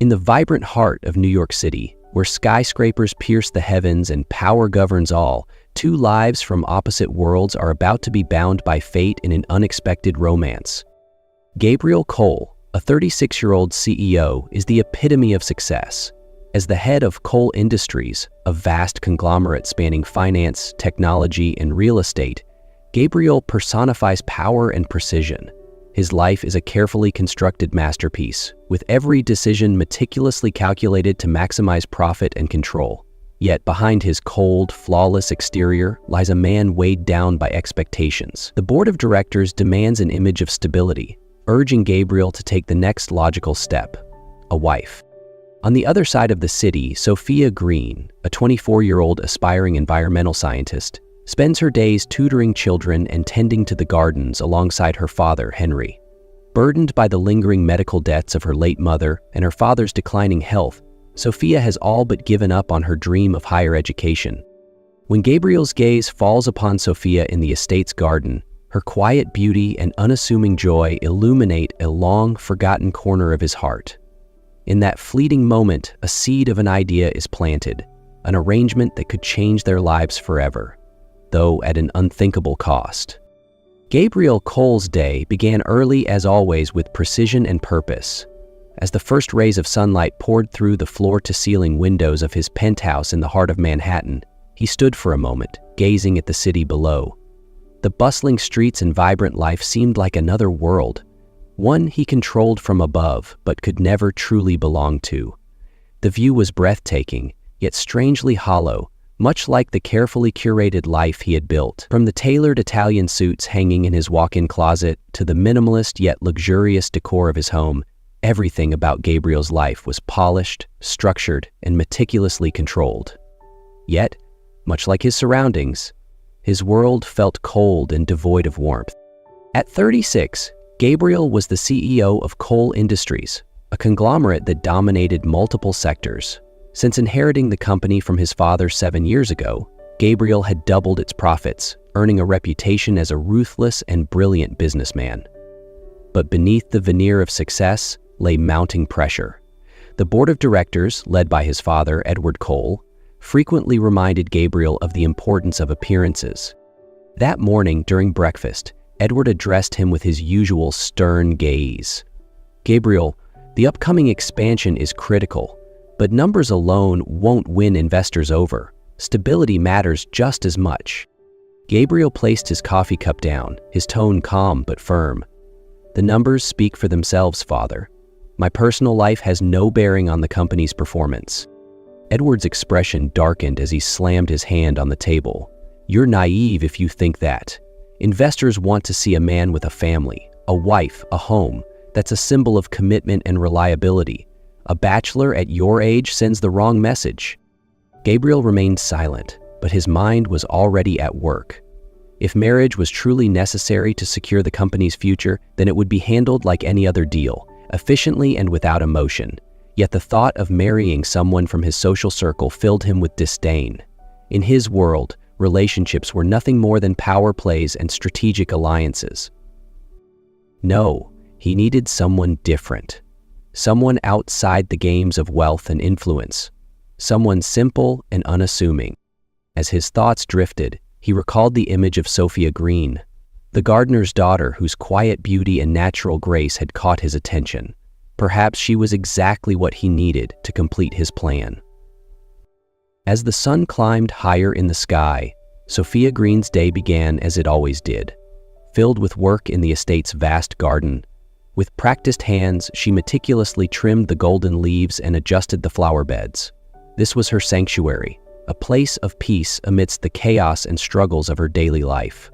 In the vibrant heart of New York City, where skyscrapers pierce the heavens and power governs all, two lives from opposite worlds are about to be bound by fate in an unexpected romance. Gabriel Cole, a 36-year-old CEO, is the epitome of success. As the head of Cole Industries, a vast conglomerate spanning finance, technology, and real estate, Gabriel personifies power and precision. His life is a carefully constructed masterpiece, with every decision meticulously calculated to maximize profit and control. Yet behind his cold, flawless exterior lies a man weighed down by expectations. The board of directors demands an image of stability, urging Gabriel to take the next logical step: a wife. On the other side of the city, Sophia Green, a 24-year-old aspiring environmental scientist, spends her days tutoring children and tending to the gardens alongside her father, Henry. Burdened by the lingering medical debts of her late mother and her father's declining health, Sophia has all but given up on her dream of higher education. When Gabriel's gaze falls upon Sophia in the estate's garden, her quiet beauty and unassuming joy illuminate a long-forgotten corner of his heart. In that fleeting moment, a seed of an idea is planted, an arrangement that could change their lives forever, though at an unthinkable cost. Gabriel Cole's day began early as always with precision and purpose. As the first rays of sunlight poured through the floor-to-ceiling windows of his penthouse in the heart of Manhattan, he stood for a moment, gazing at the city below. The bustling streets and vibrant life seemed like another world, one he controlled from above but could never truly belong to. The view was breathtaking, yet strangely hollow, much like the carefully curated life he had built. From the tailored Italian suits hanging in his walk-in closet to the minimalist yet luxurious decor of his home, everything about Gabriel's life was polished, structured, and meticulously controlled. Yet, much like his surroundings, his world felt cold and devoid of warmth. At 36, Gabriel was the CEO of Cole Industries, a conglomerate that dominated multiple sectors. Since inheriting the company from his father 7 years ago, Gabriel had doubled its profits, earning a reputation as a ruthless and brilliant businessman. But beneath the veneer of success lay mounting pressure. The board of directors, led by his father, Edward Cole, frequently reminded Gabriel of the importance of appearances. That morning during breakfast, Edward addressed him with his usual stern gaze. "Gabriel, the upcoming expansion is critical. But numbers alone won't win investors over. Stability matters just as much." Gabriel placed his coffee cup down, his tone calm but firm. "The numbers speak for themselves, Father. My personal life has no bearing on the company's performance." Edward's expression darkened as he slammed his hand on the table. "You're naive if you think that. Investors want to see a man with a family, a wife, a home. That's a symbol of commitment and reliability. A bachelor at your age sends the wrong message." Gabriel remained silent, but his mind was already at work. If marriage was truly necessary to secure the company's future, then it would be handled like any other deal, efficiently and without emotion. Yet the thought of marrying someone from his social circle filled him with disdain. In his world, relationships were nothing more than power plays and strategic alliances. No, he needed someone different. Someone outside the games of wealth and influence. Someone simple and unassuming. As his thoughts drifted, he recalled the image of Sophia Green, the gardener's daughter whose quiet beauty and natural grace had caught his attention. Perhaps she was exactly what he needed to complete his plan. As the sun climbed higher in the sky, Sophia Green's day began as it always did, filled with work in the estate's vast garden. With practiced hands, she meticulously trimmed the golden leaves and adjusted the flower beds. This was her sanctuary, a place of peace amidst the chaos and struggles of her daily life.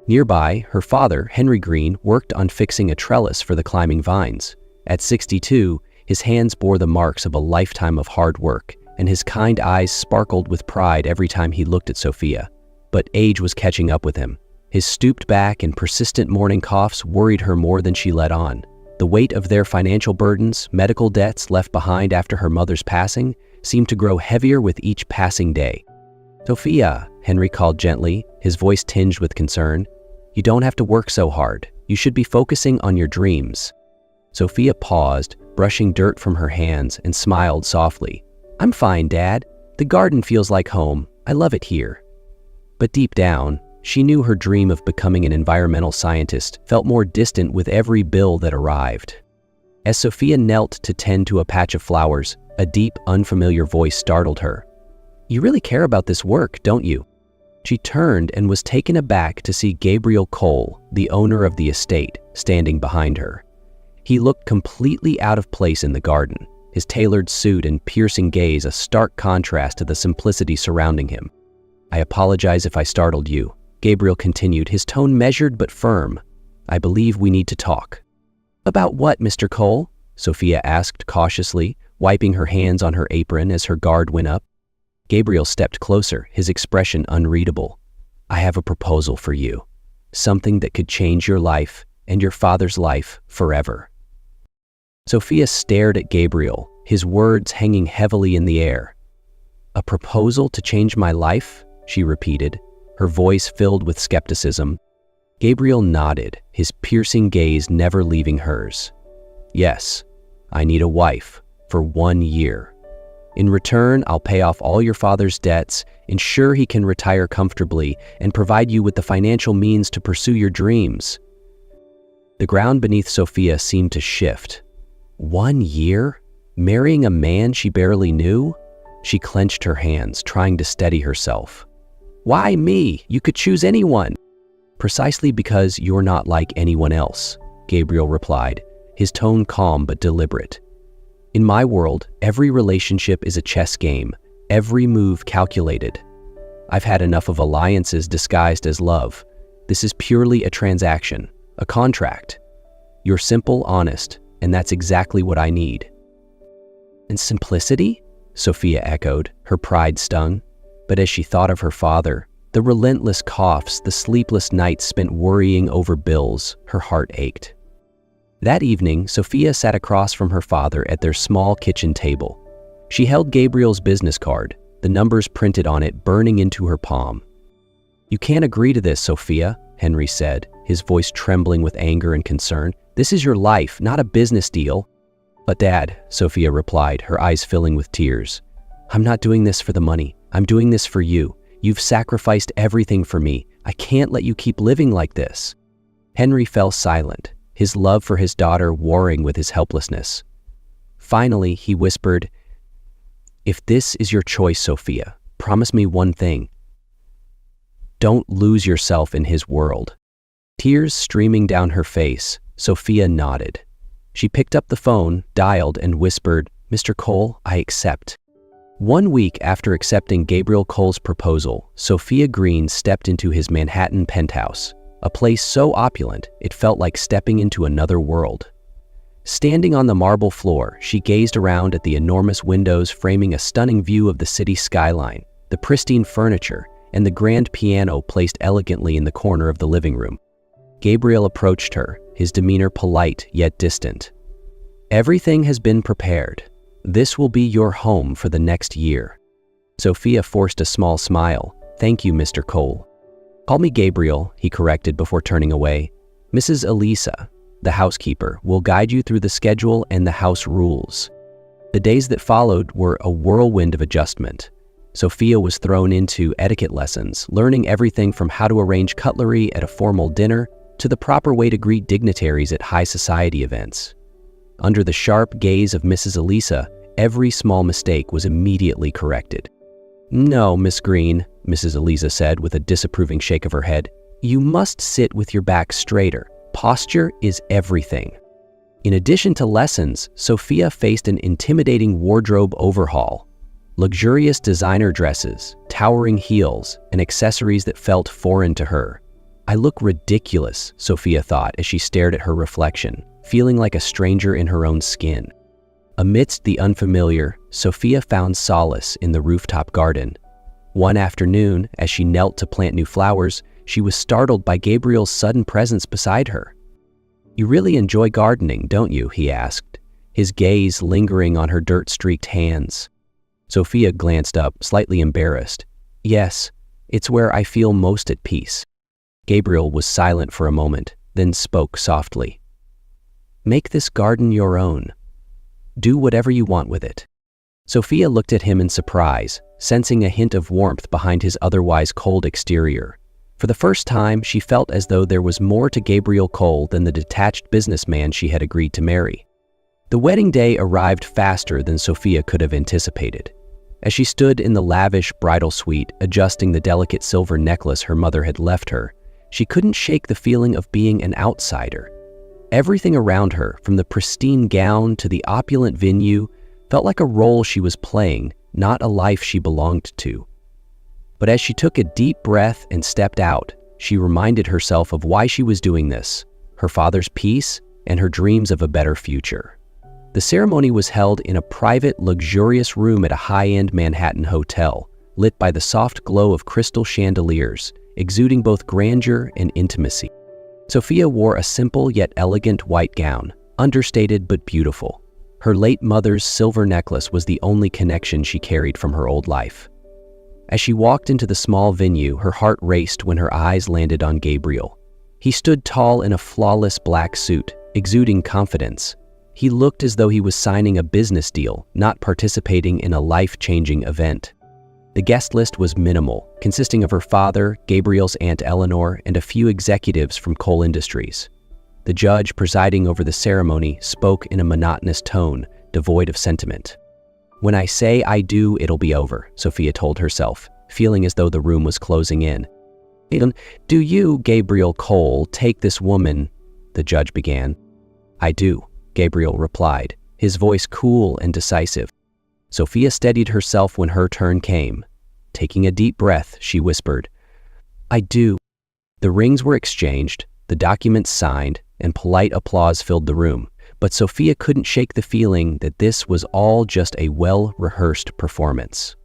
Nearby, her father, Henry Green, worked on fixing a trellis for the climbing vines. At 62, his hands bore the marks of a lifetime of hard work, and his kind eyes sparkled with pride every time he looked at Sophia. But age was catching up with him. His stooped back and persistent morning coughs worried her more than she let on. The weight of their financial burdens, medical debts left behind after her mother's passing, seemed to grow heavier with each passing day. "Sophia," Henry called gently, his voice tinged with concern. "You don't have to work so hard. You should be focusing on your dreams." Sophia paused, brushing dirt from her hands, and smiled softly. "I'm fine, Dad. The garden feels like home. I love it here." But deep down, she knew her dream of becoming an environmental scientist felt more distant with every bill that arrived. As Sophia knelt to tend to a patch of flowers, a deep, unfamiliar voice startled her. "You really care about this work, don't you?" She turned and was taken aback to see Gabriel Cole, the owner of the estate, standing behind her. He looked completely out of place in the garden, his tailored suit and piercing gaze a stark contrast to the simplicity surrounding him. "I apologize if I startled you," Gabriel continued, his tone measured but firm. "I believe we need to talk." "About what, Mr. Cole?" Sophia asked cautiously, wiping her hands on her apron as her guard went up. Gabriel stepped closer, his expression unreadable. "I have a proposal for you. Something that could change your life and your father's life forever." Sophia stared at Gabriel, his words hanging heavily in the air. "A proposal to change my life?" she repeated, her voice filled with skepticism. Gabriel nodded, his piercing gaze never leaving hers. "Yes, I need a wife for 1 year. In return, I'll pay off all your father's debts, ensure he can retire comfortably, and provide you with the financial means to pursue your dreams." The ground beneath Sophia seemed to shift. 1 year? Marrying a man she barely knew? She clenched her hands, trying to steady herself. "Why me? You could choose anyone." "Precisely because you're not like anyone else," Gabriel replied, his tone calm but deliberate. "In my world, every relationship is a chess game, every move calculated. I've had enough of alliances disguised as love. This is purely a transaction, a contract. You're simple, honest, and that's exactly what I need." "And simplicity?" Sophia echoed, her pride stung. But as she thought of her father, the relentless coughs, the sleepless nights spent worrying over bills, her heart ached. That evening, Sophia sat across from her father at their small kitchen table. She held Gabriel's business card, the numbers printed on it burning into her palm. "You can't agree to this, Sophia," Henry said, his voice trembling with anger and concern. "This is your life, not a business deal." "But Dad," Sophia replied, her eyes filling with tears, "I'm not doing this for the money. I'm doing this for you. You've sacrificed everything for me. I can't let you keep living like this." Henry fell silent, his love for his daughter warring with his helplessness. Finally, he whispered, "If this is your choice, Sophia, promise me one thing. Don't lose yourself in his world." Tears streaming down her face, Sophia nodded. She picked up the phone, dialed, and whispered, "Mr. Cole, I accept." 1 week after accepting Gabriel Cole's proposal, Sophia Green stepped into his Manhattan penthouse, a place so opulent it felt like stepping into another world. Standing on the marble floor, she gazed around at the enormous windows framing a stunning view of the city skyline, the pristine furniture, and the grand piano placed elegantly in the corner of the living room. Gabriel approached her, his demeanor polite yet distant. "Everything has been prepared. This will be your home for the next year." Sophia forced a small smile. "Thank you, Mr. Cole." "Call me Gabriel," he corrected before turning away. "Mrs. Elisa, the housekeeper, will guide you through the schedule and the house rules." The days that followed were a whirlwind of adjustment. Sophia was thrown into etiquette lessons, learning everything from how to arrange cutlery at a formal dinner to the proper way to greet dignitaries at high society events. Under the sharp gaze of Mrs. Elisa, every small mistake was immediately corrected. "No, Miss Green," Mrs. Elisa said with a disapproving shake of her head. "You must sit with your back straighter. Posture is everything." In addition to lessons, Sophia faced an intimidating wardrobe overhaul. Luxurious designer dresses, towering heels, and accessories that felt foreign to her. "I look ridiculous," Sophia thought as she stared at her reflection, feeling like a stranger in her own skin. Amidst the unfamiliar, Sophia found solace in the rooftop garden. One afternoon, as she knelt to plant new flowers, she was startled by Gabriel's sudden presence beside her. "You really enjoy gardening, don't you?" he asked, his gaze lingering on her dirt-streaked hands. Sophia glanced up, slightly embarrassed. "Yes, it's where I feel most at peace." Gabriel was silent for a moment, then spoke softly. Make this garden your own. Do whatever you want with it." Sophia looked at him in surprise, sensing a hint of warmth behind his otherwise cold exterior. For the first time, she felt as though there was more to Gabriel Cole than the detached businessman she had agreed to marry. The wedding day arrived faster than Sophia could have anticipated. As she stood in the lavish bridal suite, adjusting the delicate silver necklace her mother had left her, she couldn't shake the feeling of being an outsider. Everything around her, from the pristine gown to the opulent venue, felt like a role she was playing, not a life she belonged to. But as she took a deep breath and stepped out, she reminded herself of why she was doing this: her father's peace and her dreams of a better future. The ceremony was held in a private, luxurious room at a high-end Manhattan hotel, lit by the soft glow of crystal chandeliers, exuding both grandeur and intimacy. Sophia wore a simple yet elegant white gown, understated but beautiful. Her late mother's silver necklace was the only connection she carried from her old life. As she walked into the small venue, her heart raced when her eyes landed on Gabriel. He stood tall in a flawless black suit, exuding confidence. He looked as though he was signing a business deal, not participating in a life-changing event. The guest list was minimal, consisting of her father, Gabriel's Aunt Eleanor, and a few executives from Cole Industries. The judge presiding over the ceremony spoke in a monotonous tone, devoid of sentiment. "When I say I do, it'll be over," Sophia told herself, feeling as though the room was closing in. "Do you, Gabriel Cole, take this woman?" the judge began. "I do," Gabriel replied, his voice cool and decisive. Sophia steadied herself when her turn came. Taking a deep breath, she whispered, "I do." The rings were exchanged, the documents signed, and polite applause filled the room. But Sophia couldn't shake the feeling that this was all just a well-rehearsed performance.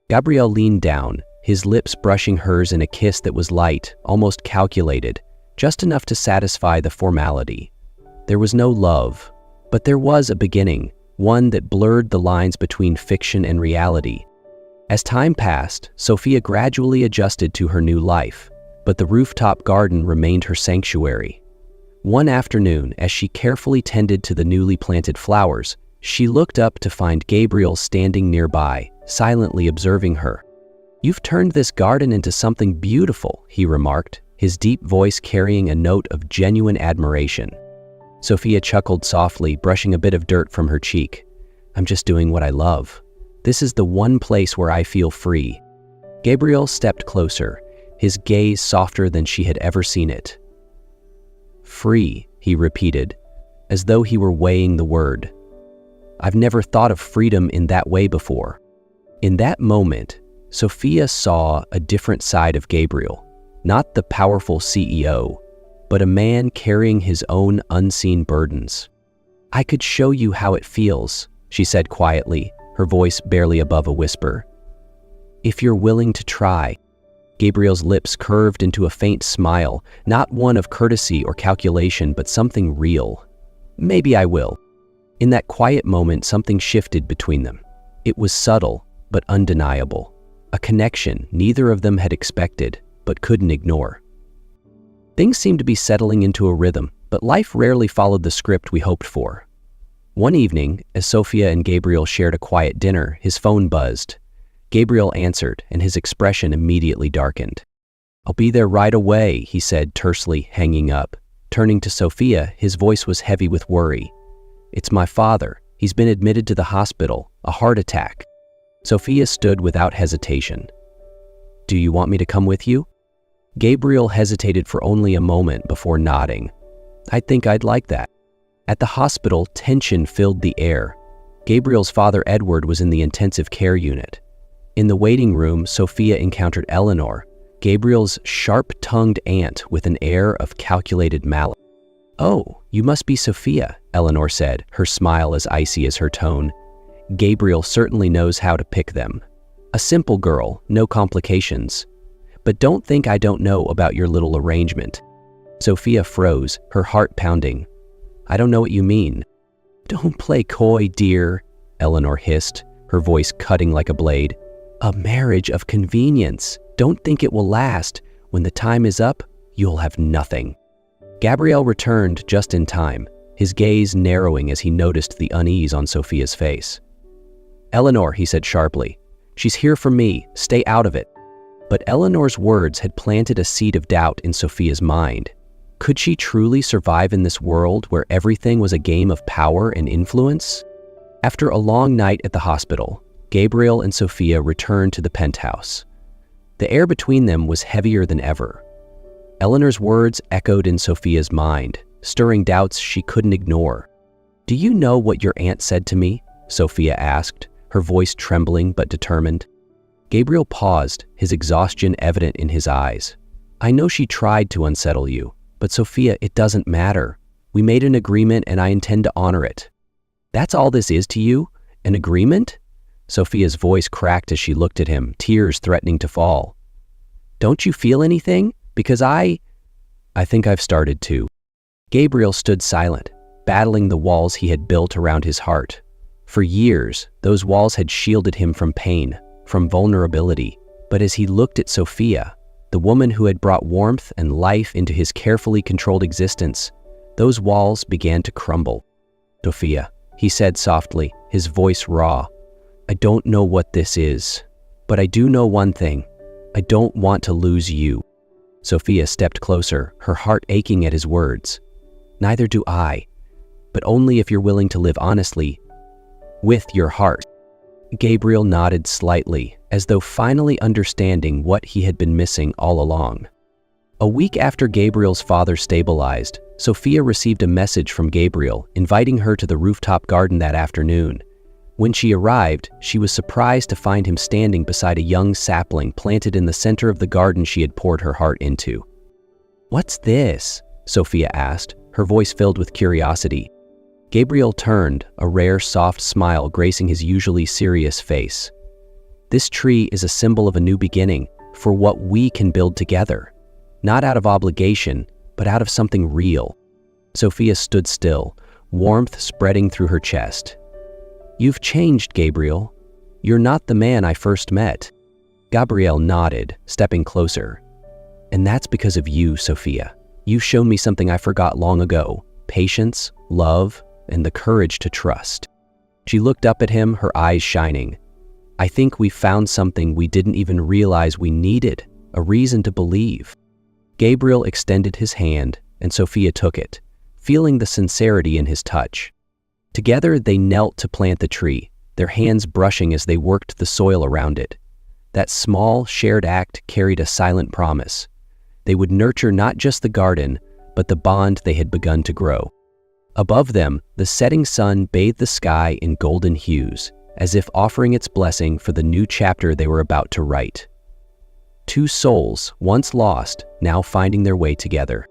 Gabriel leaned down, his lips brushing hers in a kiss that was light, almost calculated, just enough to satisfy the formality. There was no love, but there was a beginning, one that blurred the lines between fiction and reality. As time passed, Sophia gradually adjusted to her new life, but the rooftop garden remained her sanctuary. One afternoon, as she carefully tended to the newly planted flowers, she looked up to find Gabriel standing nearby, silently observing her. "You've turned this garden into something beautiful," he remarked, his deep voice carrying a note of genuine admiration. Sophia chuckled softly, brushing a bit of dirt from her cheek. "I'm just doing what I love. This is the one place where I feel free." Gabriel stepped closer, his gaze softer than she had ever seen it. "Free," he repeated, as though he were weighing the word. "I've never thought of freedom in that way before." In that moment, Sophia saw a different side of Gabriel, not the powerful CEO, but a man carrying his own unseen burdens. "I could show you how it feels," she said quietly, her voice barely above a whisper. "If you're willing to try." Gabriel's lips curved into a faint smile, not one of courtesy or calculation, but something real. "Maybe I will." In that quiet moment, something shifted between them. It was subtle, but undeniable. A connection neither of them had expected, but couldn't ignore. Things seemed to be settling into a rhythm, but life rarely followed the script we hoped for. One evening, as Sophia and Gabriel shared a quiet dinner, his phone buzzed. Gabriel answered, and his expression immediately darkened. "I'll be there right away," he said tersely, hanging up. Turning to Sophia, his voice was heavy with worry. "It's my father. He's been admitted to the hospital, a heart attack." Sophia stood without hesitation. "Do you want me to come with you?" Gabriel hesitated for only a moment before nodding. "I think I'd like that." At the hospital, tension filled the air. Gabriel's father, Edward, was in the intensive care unit. In the waiting room, Sophia encountered Eleanor, Gabriel's sharp-tongued aunt with an air of calculated malice. "Oh, you must be Sophia," Eleanor said, her smile as icy as her tone. "Gabriel certainly knows how to pick them. A simple girl, no complications. But don't think I don't know about your little arrangement." Sophia froze, her heart pounding. "I don't know what you mean." "Don't play coy, dear," Eleanor hissed, her voice cutting like a blade. "A marriage of convenience. Don't think it will last. When the time is up, you'll have nothing." Gabriel returned just in time, his gaze narrowing as he noticed the unease on Sophia's face. "Eleanor," he said sharply, "she's here for me, stay out of it." But Eleanor's words had planted a seed of doubt in Sophia's mind. Could she truly survive in this world where everything was a game of power and influence? After a long night at the hospital, Gabriel and Sophia returned to the penthouse. The air between them was heavier than ever. Eleanor's words echoed in Sophia's mind, stirring doubts she couldn't ignore. "Do you know what your aunt said to me?" Sophia asked, her voice trembling but determined. Gabriel paused, his exhaustion evident in his eyes. "I know she tried to unsettle you, but Sophia, it doesn't matter. We made an agreement and I intend to honor it." "That's all this is to you? An agreement?" Sophia's voice cracked as she looked at him, tears threatening to fall. "Don't you feel anything? Because I think I've started to." Gabriel stood silent, battling the walls he had built around his heart. For years, those walls had shielded him from pain, from vulnerability. But as he looked at Sophia, the woman who had brought warmth and life into his carefully controlled existence, those walls began to crumble. "Sophia," he said softly, his voice raw, "I don't know what this is, but I do know one thing. I don't want to lose you." Sophia stepped closer, her heart aching at his words. "Neither do I, but only if you're willing to live honestly with your heart." Gabriel nodded slightly, as though finally understanding what he had been missing all along. A week after Gabriel's father stabilized, Sophia received a message from Gabriel inviting her to the rooftop garden that afternoon. When she arrived, she was surprised to find him standing beside a young sapling planted in the center of the garden she had poured her heart into. "What's this?" Sophia asked, her voice filled with curiosity. Gabriel turned, a rare soft smile gracing his usually serious face. "This tree is a symbol of a new beginning, for what we can build together. Not out of obligation, but out of something real." Sophia stood still, warmth spreading through her chest. "You've changed, Gabriel. You're not the man I first met." Gabriel nodded, stepping closer. "And that's because of you, Sophia. You've shown me something I forgot long ago: patience, love, and the courage to trust." She looked up at him, her eyes shining. "I think we found something we didn't even realize we needed, a reason to believe." Gabriel extended his hand, and Sophia took it, feeling the sincerity in his touch. Together, they knelt to plant the tree, their hands brushing as they worked the soil around it. That small, shared act carried a silent promise. They would nurture not just the garden, but the bond they had begun to grow. Above them, the setting sun bathed the sky in golden hues, as if offering its blessing for the new chapter they were about to write. Two souls, once lost, now finding their way together.